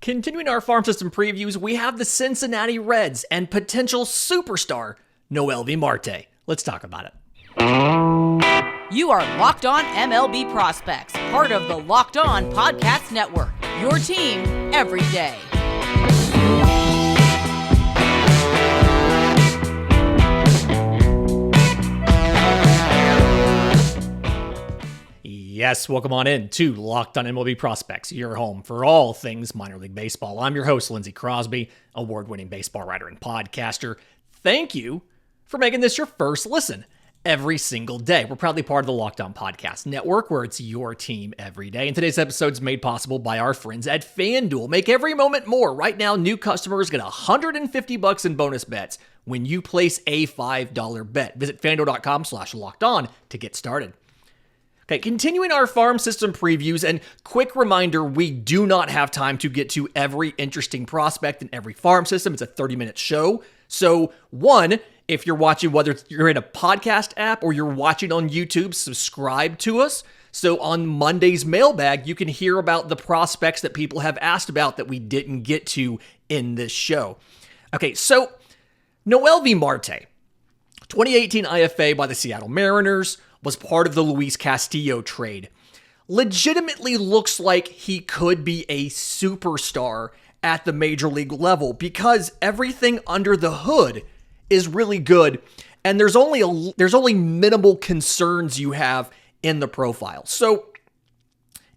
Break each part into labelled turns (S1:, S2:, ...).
S1: Continuing our farm system previews, we have the Cincinnati Reds and potential superstar Noelvi Marte. Let's talk about it.
S2: You are Locked On MLB Prospects, part of the Locked On Podcast Network, your team every day.
S1: Yes, welcome on in to Locked On MLB Prospects, your home for all things minor league baseball. I'm your host, Lindsay Crosby, award-winning baseball writer and podcaster. Thank you for making this your first listen every single day. We're proudly part of the Locked On Podcast Network, where it's your team every day. And today's episode is made possible by our friends at FanDuel. Make every moment more. Right now, new customers get $150 in bonus bets when you place a $5 bet. Visit FanDuel.com/lockedon to get started. Okay, continuing our farm system previews, and quick reminder, we do not have time to get to every interesting prospect in every farm system. It's a 30-minute show. So, one, if you're watching, whether you're in a podcast app or you're watching on YouTube, subscribe to us. So on Monday's mailbag, you can hear about the prospects that people have asked about that we didn't get to in this show. Okay, so Noelvi Marte, 2018 IFA by the Seattle Mariners, was part of the Luis Castillo trade. Legitimately looks like he could be a superstar at the major league level because everything under the hood is really good, and there's only minimal concerns you have in the profile. So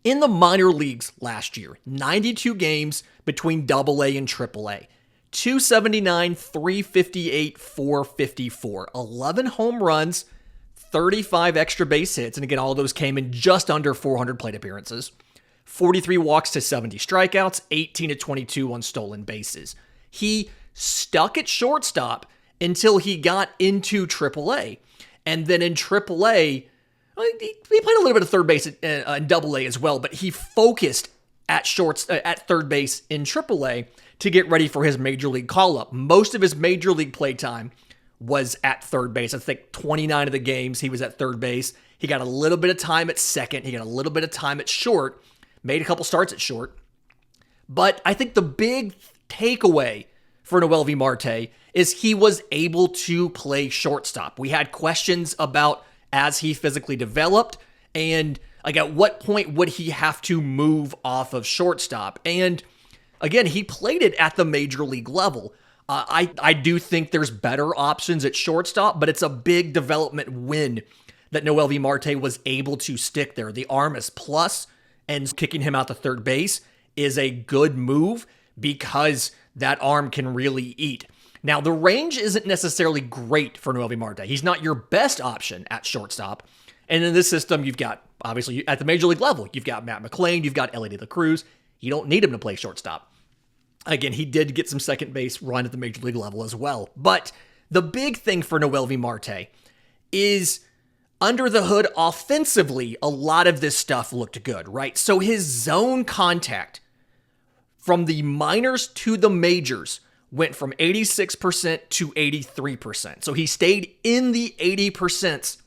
S1: in the minor leagues last year, 92 games between AA and AAA, 279, 358, 454, 11 home runs, 35 extra base hits, and again, all of those came in just under 400 plate appearances, 43 walks to 70 strikeouts, 18 to 22 on stolen bases. He stuck at shortstop until he got into AAA, and then in AAA, he played a little bit of third base in AA as well, but he focused at third base in AAA to get ready for his major league call-up. Most of his major league play time was at third base. I think 29 of the games he was at third base. He got a little bit of time at second. He got a little bit of time at short. Made a couple starts at short. But I think the big takeaway for Noelvi Marte is he was able to play shortstop. We had questions about as he physically developed and like at what point would he have to move off of shortstop. And again, he played it at the major league level. I do think there's better options at shortstop, but it's a big development win that Noelvi Marte was able to stick there. The arm is plus, and kicking him out to third base is a good move because that arm can really eat. Now, the range isn't necessarily great for Noelvi Marte. He's not your best option at shortstop. And in this system, you've got, obviously, at the major league level, you've got Matt McLain, you've got Ellie De La Cruz. You don't need him to play shortstop. Again, he did get some second base run at the major league level as well. But the big thing for Noelvi Marte is under the hood offensively, a lot of this stuff looked good, right? So his zone contact from the minors to the majors went from 86% to 83%. So he stayed in the 80%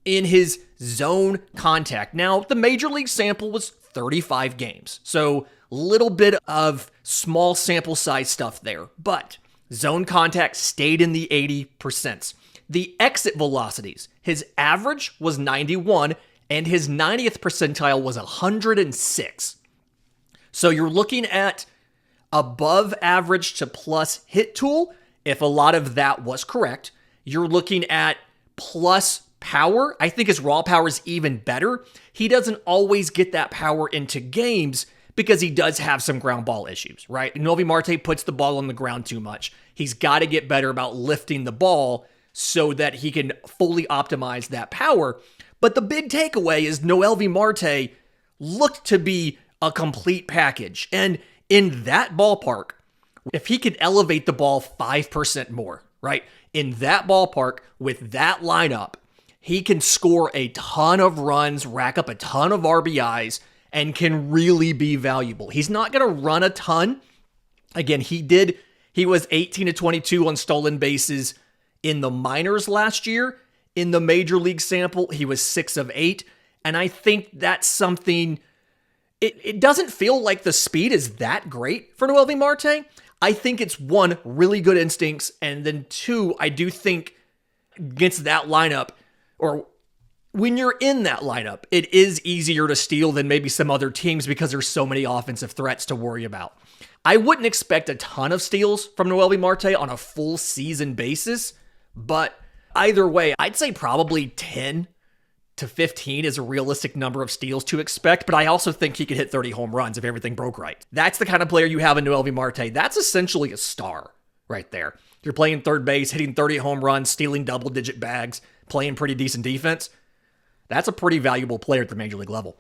S1: in his zone contact. Now, the major league sample was 35 games. So little bit of small sample size stuff there, but zone contact stayed in the 80%. The exit velocities, his average was 91 and his 90th percentile was 106. So you're looking at above average to plus hit tool. If a lot of that was correct, you're looking at plus power. I think his raw power is even better. He doesn't always get that power into games because he does have some ground ball issues, right? Noelvi Marte puts the ball on the ground too much. He's got to get better about lifting the ball so that he can fully optimize that power. But the big takeaway is Noelvi Marte looked to be a complete package. And in that ballpark, if he could elevate the ball 5% more, right? In that ballpark with that lineup, he can score a ton of runs, rack up a ton of RBIs, and can really be valuable. He's not going to run a ton. Again, he was 18 to 22 on stolen bases in the minors last year. In the major league sample, he was 6 of 8. And I think that's something it doesn't feel like the speed is that great for Noelvi Marte. I think it's one, really good instincts, and then two, I do think against that lineup, or when you're in that lineup, it is easier to steal than maybe some other teams because there's so many offensive threats to worry about. I wouldn't expect a ton of steals from Noelvi Marte on a full season basis, but either way, I'd say probably 10 to 15 is a realistic number of steals to expect, but I also think he could hit 30 home runs if everything broke right. That's the kind of player you have in Noelvi Marte. That's essentially a star right there. You're playing third base, hitting 30 home runs, stealing double-digit bags, playing pretty decent defense. That's a pretty valuable player at the major league level.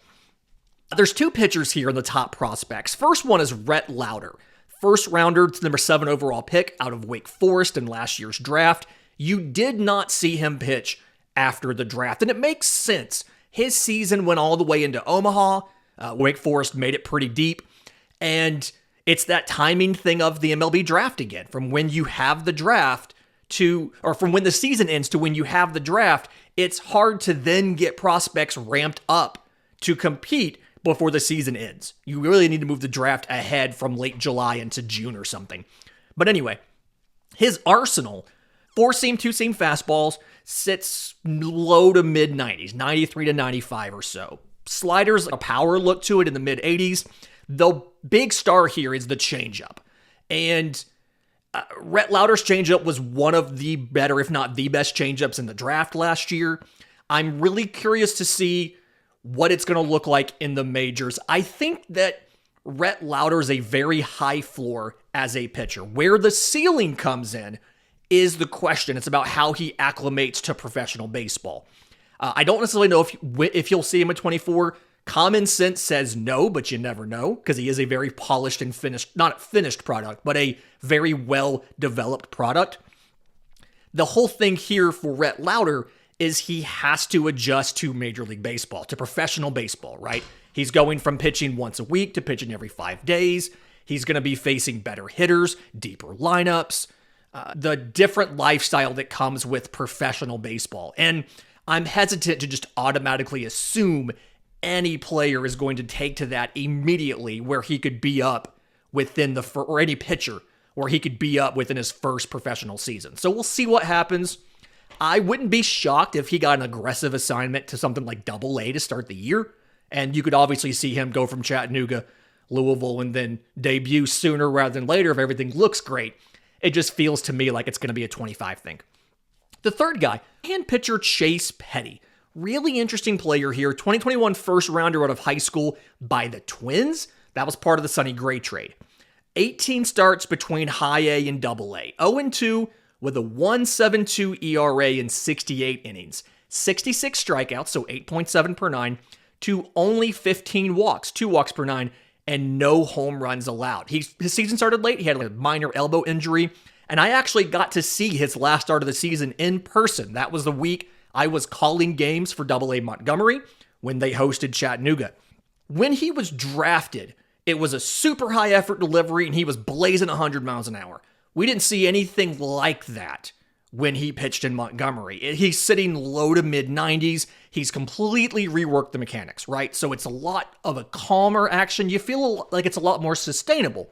S1: There's two pitchers here in the top prospects. First one is Rhett Lowder. First rounder, number 7 overall pick out of Wake Forest in last year's draft. You did not see him pitch after the draft, and it makes sense. His season went all the way into Omaha. Wake Forest made it pretty deep, and it's that timing thing of the MLB draft again. From when you have the draft or from when the season ends to when you have the draft, it's hard to then get prospects ramped up to compete before the season ends. You really need to move the draft ahead from late July into June or something. But anyway, his arsenal, 4-seam, 2-seam fastballs, sits low to mid 90s, 93 to 95 or so. Sliders, a power look to it in the mid 80s. The big star here is the changeup. And Rhett Lowder's changeup was one of the better, if not the best changeups in the draft last year. I'm really curious to see what it's going to look like in the majors. I think that Rhett Lowder is a very high floor as a pitcher. Where the ceiling comes in is the question. It's about how he acclimates to professional baseball. I don't necessarily know if you'll see him at 24. Common sense says no, but you never know because he is a very polished and finished, not finished product, but a very well-developed product. The whole thing here for Rhett Lowder is he has to adjust to Major League Baseball, to professional baseball, right? He's going from pitching once a week to pitching every 5 days. He's going to be facing better hitters, deeper lineups, the different lifestyle that comes with professional baseball. And I'm hesitant to just automatically assume any player is going to take to that immediately where he could be up within or any pitcher where he could be up within his first professional season. So we'll see what happens. I wouldn't be shocked if he got an aggressive assignment to something like Double-A to start the year. And you could obviously see him go from Chattanooga, Louisville, and then debut sooner rather than later if everything looks great. It just feels to me like it's going to be a 25 thing. The third guy, hand pitcher Chase Petty. Really interesting player here. 2021 first rounder out of high school by the Twins. That was part of the Sonny Gray trade. 18 starts between high A and double A. 0-2 with a 1.72 ERA in 68 innings. 66 strikeouts, so 8.7 per 9, to only 15 walks, 2 walks per 9, and no home runs allowed. His season started late. He had a minor elbow injury, and I actually got to see his last start of the season in person. That was the week I was calling games for Double-A Montgomery when they hosted Chattanooga. When he was drafted, it was a super high effort delivery and he was blazing 100 miles an hour. We didn't see anything like that when he pitched in Montgomery. He's sitting low to mid 90s. He's completely reworked the mechanics, right? So it's a lot of a calmer action. You feel like it's a lot more sustainable.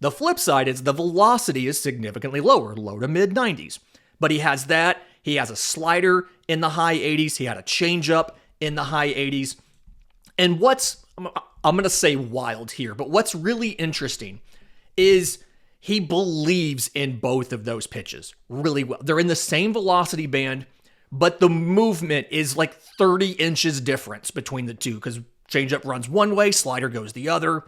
S1: The flip side is the velocity is significantly lower, low to mid 90s. But he has that. He has a slider in the high 80s. He had a changeup in the high 80s. And I'm going to say wild here, but what's really interesting is he believes in both of those pitches really well. They're in the same velocity band, but the movement is like 30 inches difference between the two because changeup runs one way, slider goes the other.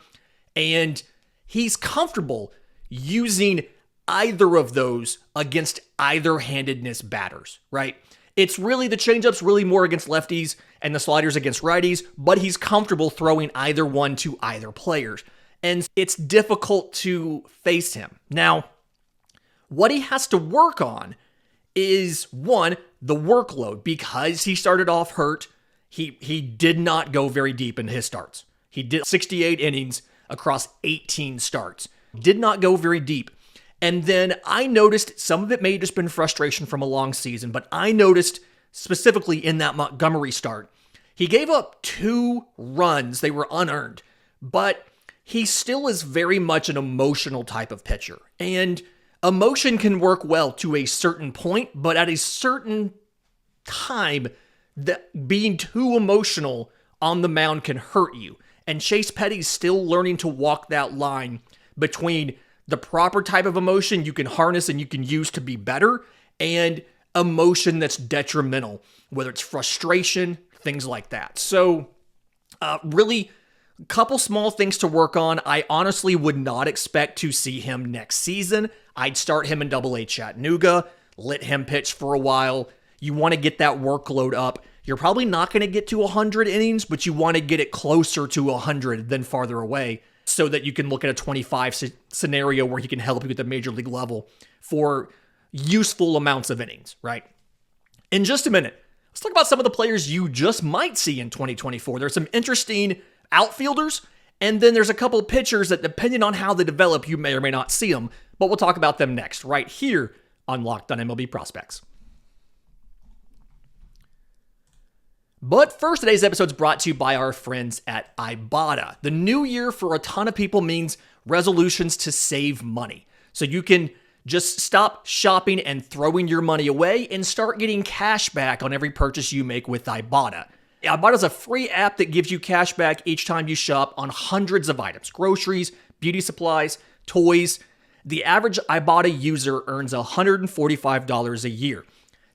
S1: And he's comfortable using either of those against either-handedness batters, right? It's really, the changeup's really more against lefties and the sliders against righties, but he's comfortable throwing either one to either players. And it's difficult to face him. Now, what he has to work on is, one, the workload. Because he started off hurt, he did not go very deep in his starts. He did 68 innings across 18 starts. Did not go very deep. And then I noticed, some of it may have just been frustration from a long season, but I noticed specifically in that Montgomery start, he gave up 2 runs. They were unearned but he still is very much an emotional type of pitcher. And emotion can work well to a certain point, but at a certain time, that being too emotional on the mound can hurt you. And Chase Petty's still learning to walk that line between the proper type of emotion you can harness and you can use to be better, and emotion that's detrimental, whether it's frustration, things like that. So really, a couple small things to work on. I honestly would not expect to see him next season. I'd start him in Double-A Chattanooga, let him pitch for a while. You want to get that workload up. You're probably not going to get to 100 innings, but you want to get it closer to 100 than farther away so that you can look at a 25 scenario where he can help you at the major league level for useful amounts of innings, right? In just a minute, let's talk about some of the players you just might see in 2024. There's some interesting outfielders, and then there's a couple of pitchers that, depending on how they develop, you may or may not see them, but we'll talk about them next, right here on Locked on MLB Prospects. But first, today's episode is brought to you by our friends at Ibata. The new year for a ton of people means resolutions to save money. So you can just stop shopping and throwing your money away and start getting cash back on every purchase you make with Ibata. Ibata is a free app that gives you cash back each time you shop on hundreds of items: groceries, beauty supplies, toys. The average Ibata user earns $145 a year.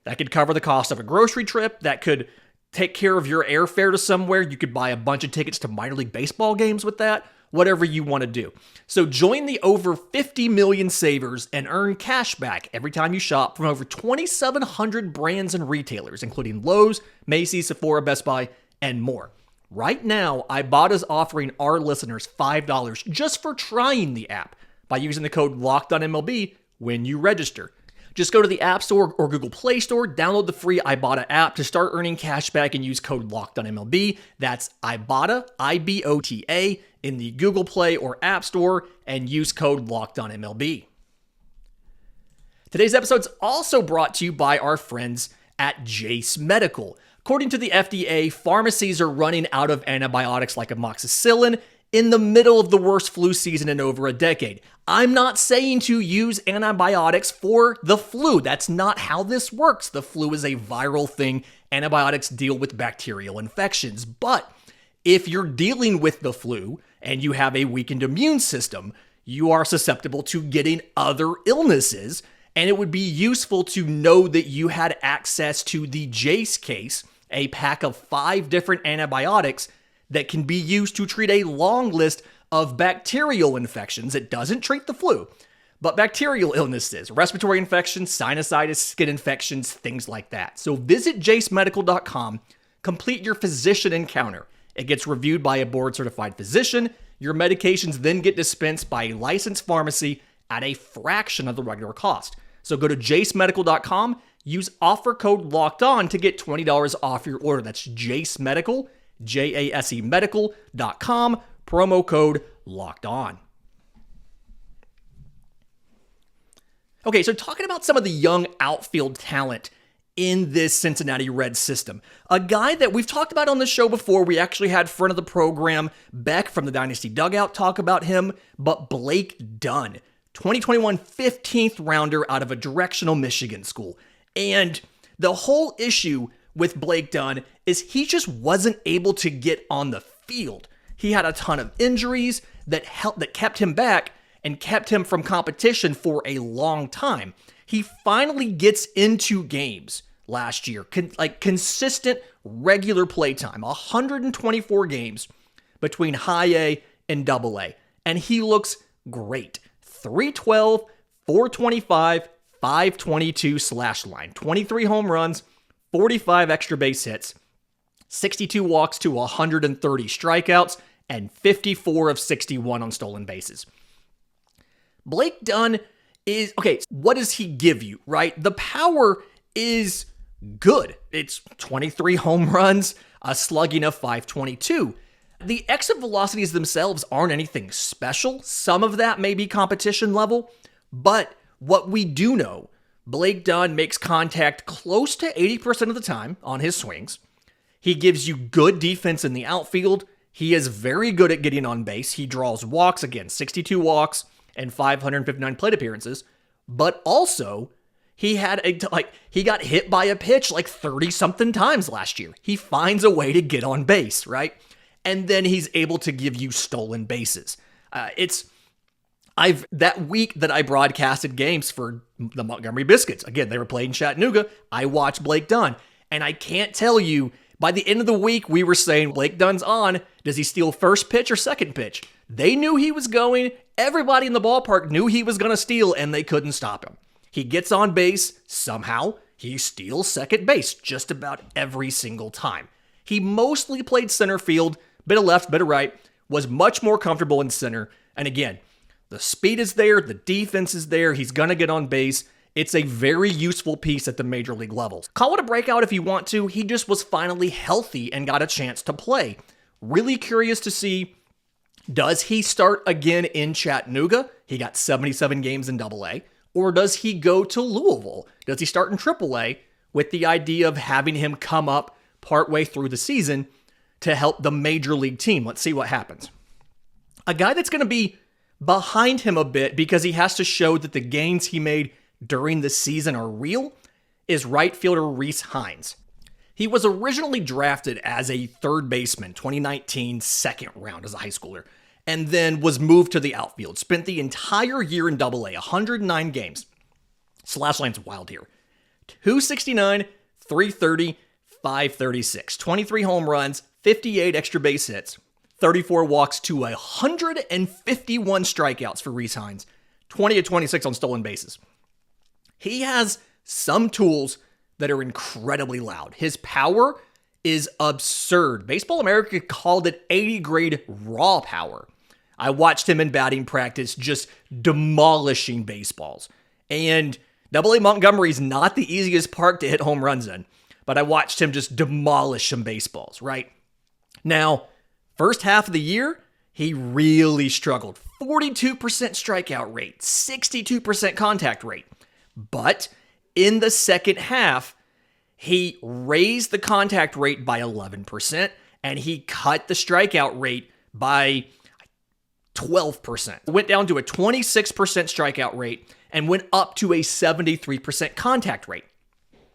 S1: That could cover the cost of a grocery trip. That could take care of your airfare to somewhere. You could buy a bunch of tickets to minor league baseball games with that. Whatever you want to do. So join the over 50 million savers and earn cash back every time you shop from over 2,700 brands and retailers, including Lowe's, Macy's, Sephora, Best Buy, and more. Right now, Ibata is offering our listeners $5 just for trying the app by using the code LOCKEDONMLB when you register. Just go to the App Store or Google Play Store, download the free Ibata app to start earning cash back and use code LOCKEDONMLB. That's Ibata, I-B-O-T-A, in the Google Play or App Store, and use code LOCKEDONMLB. Today's episode is also brought to you by our friends at Jase Medical. According to the FDA, pharmacies are running out of antibiotics like amoxicillin in the middle of the worst flu season in over a decade. I'm not saying to use antibiotics for the flu. That's not how this works. The flu is a viral thing. Antibiotics deal with bacterial infections. But if you're dealing with the flu and you have a weakened immune system, you are susceptible to getting other illnesses. And it would be useful to know that you had access to the Jase case, a pack of 5 different antibiotics that can be used to treat a long list of bacterial infections. It doesn't treat the flu, but bacterial illnesses, respiratory infections, sinusitis, skin infections, things like that. So visit jasemedical.com, complete your physician encounter. It gets reviewed by a board-certified physician. Your medications then get dispensed by a licensed pharmacy at a fraction of the regular cost. So go to jasemedical.com, use offer code LOCKEDON to get $20 off your order. That's Jase Medical, Jase medical.com, promo code LOCKEDON. Okay, so talking about some of the young outfield talent in this Cincinnati Reds system. A guy that we've talked about on the show before. We actually had friend of the program, Beck from the Dynasty Dugout, talk about him, but Blake Dunn, 2021 15th rounder out of a directional Michigan school. And the whole issue with Blake Dunn is he just wasn't able to get on the field. He had a ton of injuries that kept him back and kept him from competition for a long time. He finally gets into games last year, consistent, regular play time, 124 games between high A and double A. And he looks great. 312, 425, 522 slash line, 23 home runs, 45 extra base hits, 62 walks to 130 strikeouts, and 54 of 61 on stolen bases. Blake Dunn is, okay, what does he give you, right? The power is good. It's 23 home runs, a slugging of 522. The exit velocities themselves aren't anything special. Some of that may be competition level, but what we do know, Blake Dunn makes contact close to 80% of the time on his swings. He gives you good defense in the outfield, He is very good at getting on base. He draws walks, again, 62 walks and 559 plate appearances. But also, he got hit by a pitch like 30-something times last year. He finds a way to get on base, right? And then he's able to give you stolen bases. That week that I broadcasted games for the Montgomery Biscuits, again, they were playing Chattanooga, I watched Blake Dunn. And I can't tell you, by the end of the week, we were saying, Blake Dunn's on. Does he steal first pitch or second pitch? They knew he was going. Everybody in the ballpark knew he was going to steal, and they couldn't stop him. He gets on base. Somehow, he steals second base just about every single time. He mostly played center field, bit of left, bit of right, was much more comfortable in center. And again, the speed is there. The defense is there. He's going to get on base. It's a very useful piece at the major league levels. Call it a breakout if you want to. He just was finally healthy and got a chance to play. Really curious to see, does he start again in Chattanooga? He got 77 games in AA. Or does he go to Louisville? Does he start in AAA with the idea of having him come up partway through the season to help the major league team? Let's see what happens. A guy that's going to be behind him a bit because he has to show that the gains he made during the season are real is right fielder Rece Hinds. He was originally drafted as a third baseman, 2019 second round as a high schooler, and then was moved to the outfield. Spent the entire year in AA, 109 games. Slash line's wild here. 269, 330, 536. 23 home runs, 58 extra base hits, 34 walks to 151 strikeouts for Rece Hinds, 20 of 26 on stolen bases. He has some tools that are incredibly loud. His power is absurd. Baseball America called it 80 grade raw power. I watched him in batting practice just demolishing baseballs. And AA Montgomery is not the easiest park to hit home runs in, but I watched him just demolish some baseballs, right? Now, first half of the year, he really struggled. 42% strikeout rate, 62% contact rate. But in the second half, he raised the contact rate by 11%, and he cut the strikeout rate by 12%. Went down to a 26% strikeout rate and went up to a 73% contact rate.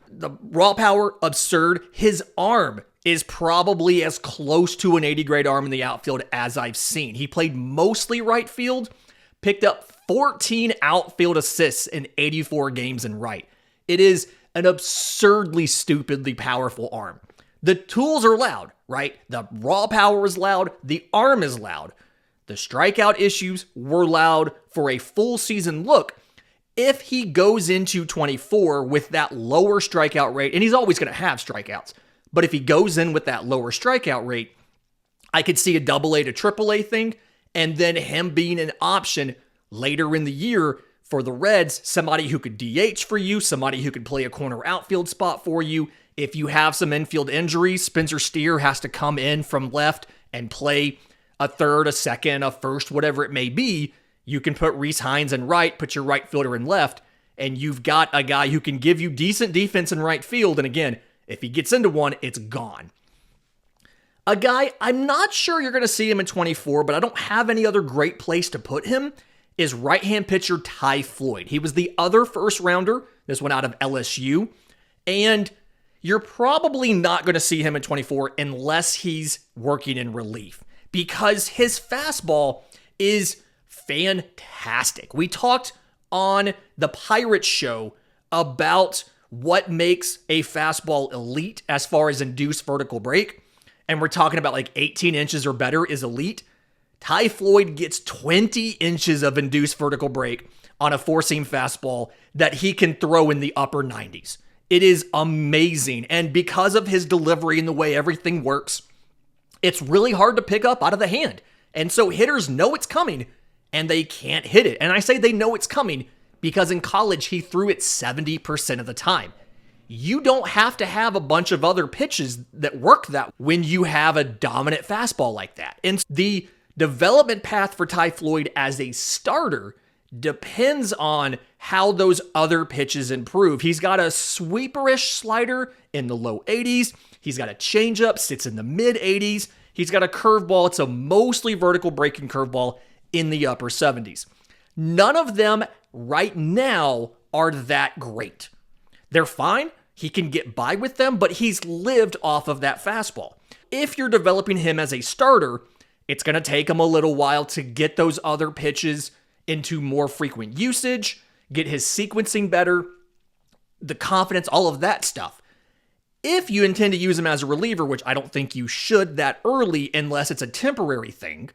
S1: The raw power, absurd. His arm is probably as close to an 80 grade arm in the outfield as I've seen. He played mostly right field, picked up 14 outfield assists in 84 games in right. It is an absurdly, stupidly powerful arm. The tools are loud, right? The raw power is loud. The arm is loud. The strikeout issues were loud for a full season look. If he goes into 24 with that lower strikeout rate, and he's always going to have strikeouts, but if he goes in with that lower strikeout rate, I could see a AA to AAA thing, and then him being an option later in the year for the Reds, somebody who could DH for you, somebody who could play a corner outfield spot for you. If you have some infield injuries, Spencer Steer has to come in from left and play a third, a second, a first, whatever it may be. You can put Rece Hinds in right, put your right fielder in left, and you've got a guy who can give you decent defense in right field. And again, if he gets into one, it's gone. A guy, I'm not sure you're going to see him in 24, but I don't have any other great place to put him, is right-hand pitcher Ty Floyd. He was the other first rounder. This one out of LSU. And you're probably not going to see him in 24 unless he's working in relief, because his fastball is fantastic. We talked on the Pirates show about what makes a fastball elite as far as induced vertical break. And we're talking about like 18 inches or better is elite. Ty Floyd gets 20 inches of induced vertical break on a four-seam fastball that he can throw in the upper 90s. It is amazing. And because of his delivery and the way everything works, it's really hard to pick up out of the hand. And so hitters know it's coming and they can't hit it. And I say they know it's coming because in college he threw it 70% of the time. You don't have to have a bunch of other pitches that work that when you have a dominant fastball like that. And the development path for Ty Floyd as a starter depends on how those other pitches improve. He's got a sweeperish slider in the low 80s. He's got a changeup, sits in the mid 80s. He's got a curveball. It's a mostly vertical breaking curveball in the upper 70s. None of them right now are that great. They're fine. He can get by with them, but he's lived off of that fastball. If you're developing him as a starter, it's going to take him a little while to get those other pitches into more frequent usage, get his sequencing better, the confidence, all of that stuff. If you intend to use him as a reliever, which I don't think you should that early unless it's a temporary thing,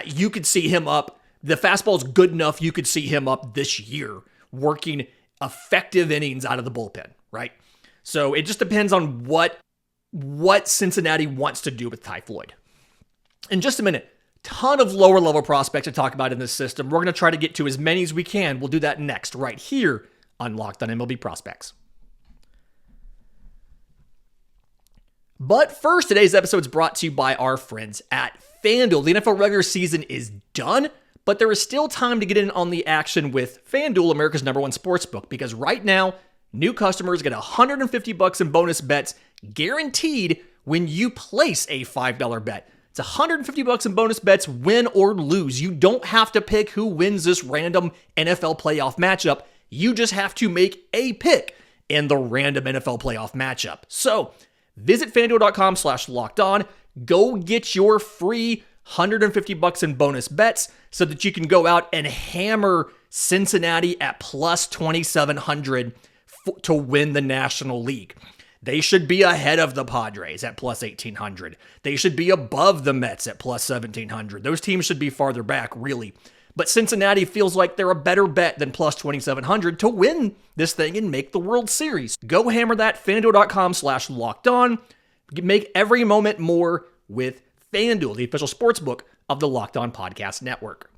S1: you could see him up. The fastball's good enough, you could see him up this year working effective innings out of the bullpen, right? So it just depends on what Cincinnati wants to do with Ty Floyd. In just a minute, ton of lower level prospects to talk about in this system. We're going to try to get to as many as we can. We'll do that next, right here on Locked on MLB Prospects. But first, today's episode is brought to you by our friends at FanDuel. The NFL regular season is done, but there is still time to get in on the action with FanDuel, America's #1 sportsbook, because right now, new customers get $150 in bonus bets guaranteed when you place a $5 bet. It's $150 in bonus bets, win or lose. You don't have to pick who wins this random NFL playoff matchup. You just have to make a pick in the random NFL playoff matchup. So visit FanDuel.com/lockedon. Go get your free $150 in bonus bets so that you can go out and hammer Cincinnati at plus 2,700 to win the National League. They should be ahead of the Padres at plus 1,800. They should be above the Mets at plus 1,700. Those teams should be farther back, really. But Cincinnati feels like they're a better bet than plus 2,700 to win this thing and make the World Series. Go hammer that, FanDuel.com/lockedon. Make every moment more with FanDuel, the official sportsbook of the Locked On Podcast Network.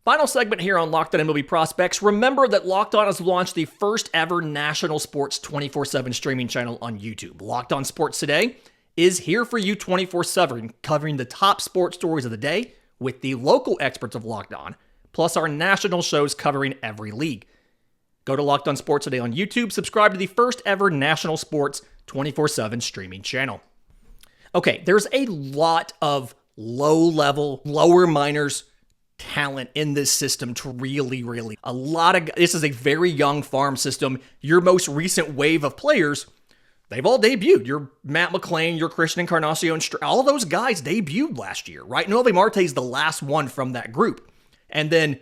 S1: Final segment here on Locked On MLB Prospects. Remember that Locked On has launched the first ever national sports 24/7 streaming channel on YouTube. Locked On Sports Today is here for you 24/7, covering the top sports stories of the day with the local experts of Locked On, plus our national shows covering every league. Go to Locked On Sports Today on YouTube, subscribe to the first ever national sports 24/7 streaming channel. Okay, there's a lot of low-level, lower minors talent in this system to really, this is a very young farm system. Your most recent wave of players, they've all debuted. Your Matt McClain, your Christian Encarnacion, all of those guys debuted last year, right? Noelvi Marte is the last one from that group. And then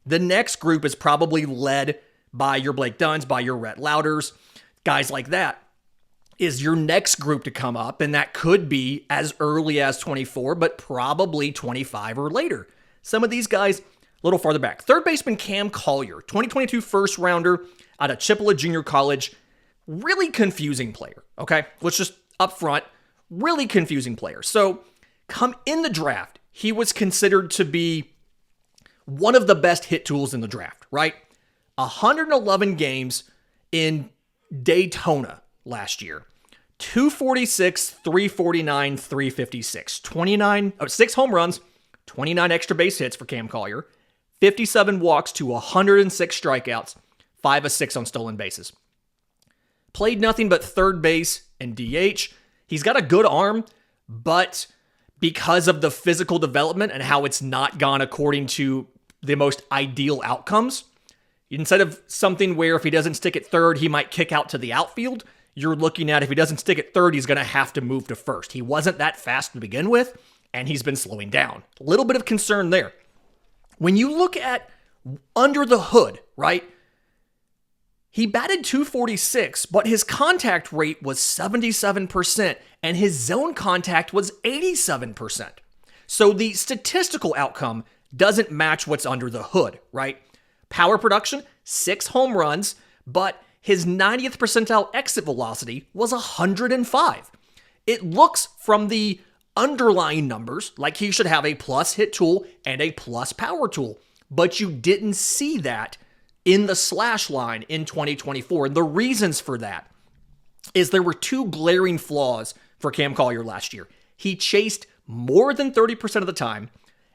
S1: the next group is probably led by your Blake Dunns, by your Rhett Lowders, guys like that is your next group to come up. And that could be as early as 24, but probably 25 or later. Some of these guys, a little farther back. Third baseman Cam Collier, 2022 first rounder out of Chippewa Junior College. Really confusing player, okay? Let's just up front, really confusing player. So come in the draft, he was considered to be one of the best hit tools in the draft, right? 111 games in Daytona last year. 246, 349, 356. 6 home runs, 29 extra base hits for Cam Collier, 57 walks to 106 strikeouts, 5 of 6 on stolen bases. Played nothing but third base and DH. He's got a good arm, but because of the physical development and how it's not gone according to the most ideal outcomes, instead of something where if he doesn't stick at third, he might kick out to the outfield, you're looking at if he doesn't stick at third, he's going to have to move to first. He wasn't that fast to begin with, and he's been slowing down. A little bit of concern there. When you look at under the hood, right? He batted .246, but his contact rate was 77%, and his zone contact was 87%. So the statistical outcome doesn't match what's under the hood, right? Power production, 6 home runs, but his 90th percentile exit velocity was 105. It looks from the underlying numbers like he should have a plus hit tool and a plus power tool, but you didn't see that in the slash line in 2024. And the reasons for that is there were 2 glaring flaws for Cam Collier last year. He chased more than 30% of the time,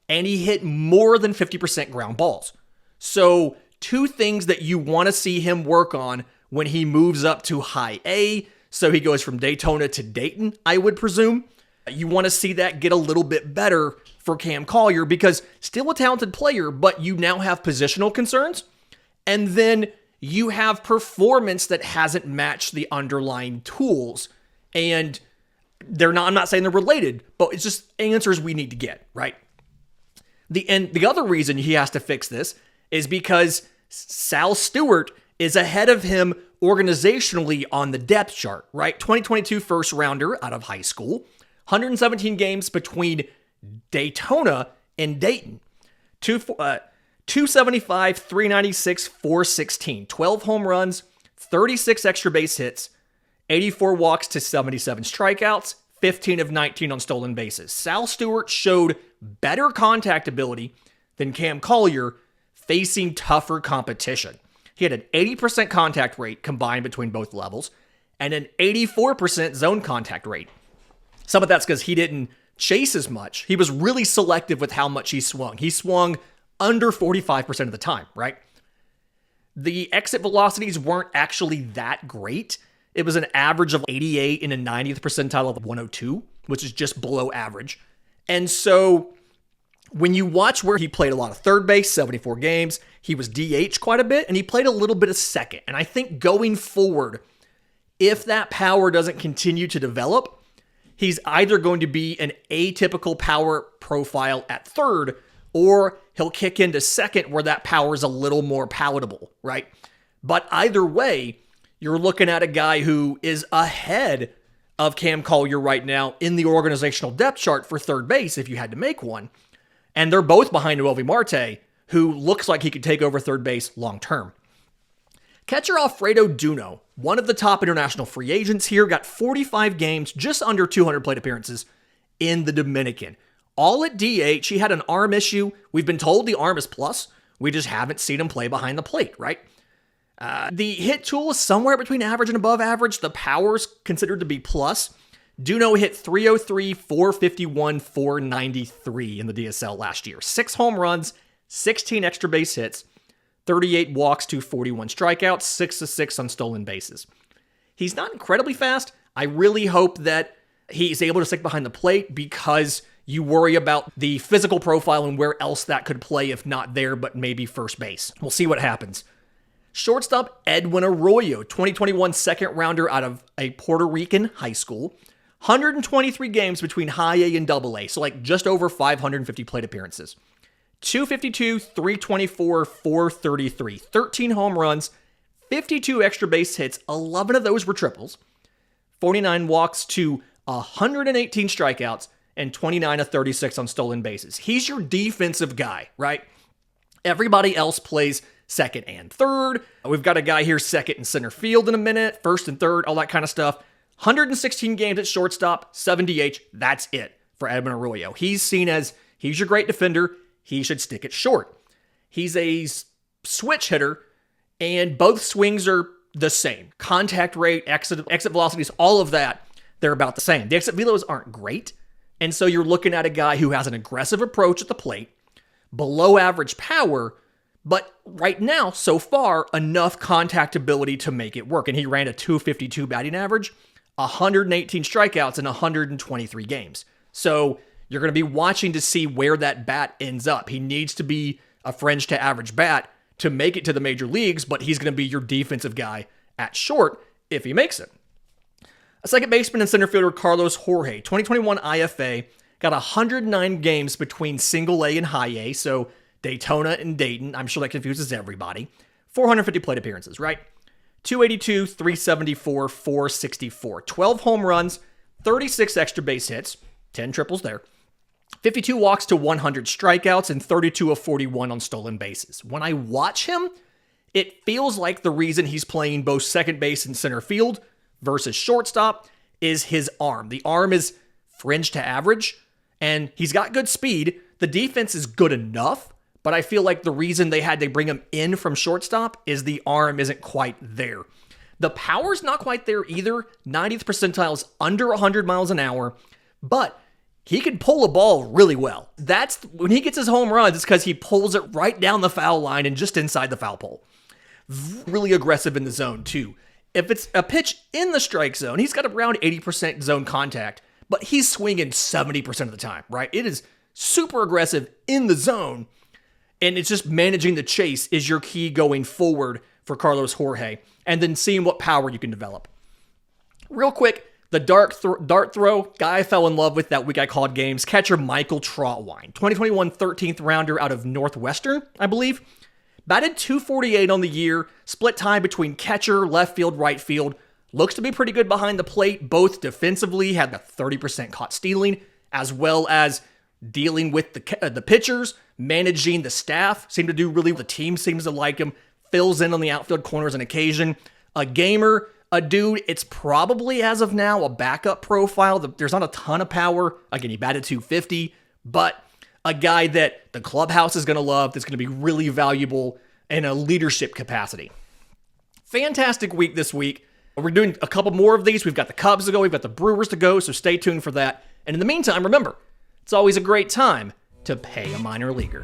S1: and he hit more than 50% ground balls. So 2 things that you want to see him work on when he moves up to high A, So he goes from Daytona to Dayton, I would presume. You want to see that get a little bit better for Cam Collier because still a talented player, but you now have positional concerns. And then you have performance that hasn't matched the underlying tools. And I'm not saying they're related, but it's just answers we need to get, right? The other reason he has to fix this is because Sal Stewart is ahead of him organizationally on the depth chart, right? 2022 first rounder out of high school, 117 games between Daytona and Dayton, 275, 396, 416, 12 home runs, 36 extra base hits, 84 walks to 77 strikeouts, 15 of 19 on stolen bases. Sal Stewart showed better contact ability than Cam Collier facing tougher competition. He had an 80% contact rate combined between both levels and an 84% zone contact rate. Some of that's because he didn't chase as much. He was really selective with how much he swung. He swung under 45% of the time, right? The exit velocities weren't actually that great. It was an average of 88 in a 90th percentile of 102, which is just below average. And so when you watch where he played a lot of third base, 74 games, he was DH quite a bit, and he played a little bit of second. And I think going forward, if that power doesn't continue to develop, he's either going to be an atypical power profile at third, or he'll kick into second where that power is a little more palatable, right? But either way, you're looking at a guy who is ahead of Cam Collier right now in the organizational depth chart for third base if you had to make one. And they're both behind Noelvi Marte, who looks like he could take over third base long term. Catcher Alfredo Duno, one of the top international free agents here, got 45 games, just under 200 plate appearances in the Dominican. All at DH, he had an arm issue. We've been told the arm is plus. We just haven't seen him play behind the plate, right? The hit tool is somewhere between average and above average. The power's considered to be plus. Duno hit 303, 451, 493 in the DSL last year. 6 home runs, 16 extra base hits, 38 walks to 41 strikeouts, 6 of 6 on stolen bases. He's not incredibly fast. I really hope that he's able to stick behind the plate because you worry about the physical profile and where else that could play if not there, but maybe first base. We'll see what happens. Shortstop Edwin Arroyo, 2021 second rounder out of a Puerto Rican high school. 123 games between high A and double A, so like just over 550 plate appearances. 252, 324, 433, 13 home runs, 52 extra base hits, 11 of those were triples, 49 walks to 118 strikeouts, and 29 of 36 on stolen bases. He's your defensive guy, right? Everybody else plays second and third. We've got a guy here second and center field in a minute, first and third, all that kind of stuff. 116 games at shortstop, 7 DH. That's it for Edwin Arroyo. He's seen as he's your great defender. He should stick it short. He's a switch hitter, and both swings are the same. Contact rate, exit velocities, all of that, they're about the same. The exit velos aren't great, and so you're looking at a guy who has an aggressive approach at the plate, below average power, but right now, so far, enough contact ability to make it work. And he ran a 252 batting average, 118 strikeouts in 123 games. So you're going to be watching to see where that bat ends up. He needs to be a fringe to average bat to make it to the major leagues, but he's going to be your defensive guy at short if he makes it. A second baseman and center fielder, Carlos Jorge, 2021 IFA, got 109 games between single A and high A, so Daytona and Dayton. I'm sure that confuses everybody. 450 plate appearances, right? 282, 374, 464. 12 home runs, 36 extra base hits, 10 triples there. 52 walks to 100 strikeouts, and 32 of 41 on stolen bases. When I watch him, it feels like the reason he's playing both second base and center field versus shortstop is his arm. The arm is fringe to average, and he's got good speed. The defense is good enough, but I feel like the reason they had to bring him in from shortstop is the arm isn't quite there. The power's not quite there either. 90th percentile is under 100 miles an hour, but he can pull a ball really well. That's when he gets his home runs, it's because he pulls it right down the foul line and just inside the foul pole. Really aggressive in the zone too. If it's a pitch in the strike zone, he's got around 80% zone contact, but he's swinging 70% of the time, right? It is super aggressive in the zone, and it's just managing the chase is your key going forward for Carlos Jorge, and then seeing what power you can develop. Real quick, the dart throw guy I fell in love with that week I called games, catcher Michael Troutwine, 2021 13th rounder out of Northwestern, I believe. Batted .248 on the year, split time between catcher, left field, right field. Looks to be pretty good behind the plate, both defensively, had the 30% caught stealing, as well as dealing with the pitchers, managing the staff. Seemed to do really well. The team seems to like him. Fills in on the outfield corners on occasion. A gamer, a dude, it's probably, as of now, a backup profile. There's not a ton of power. Again, he batted .250, but a guy that the clubhouse is going to love, that's going to be really valuable in a leadership capacity. Fantastic week this week. We're doing a couple more of these. We've got the Cubs to go. We've got the Brewers to go, so stay tuned for that. And in the meantime, remember, it's always a great time to pay a minor leaguer.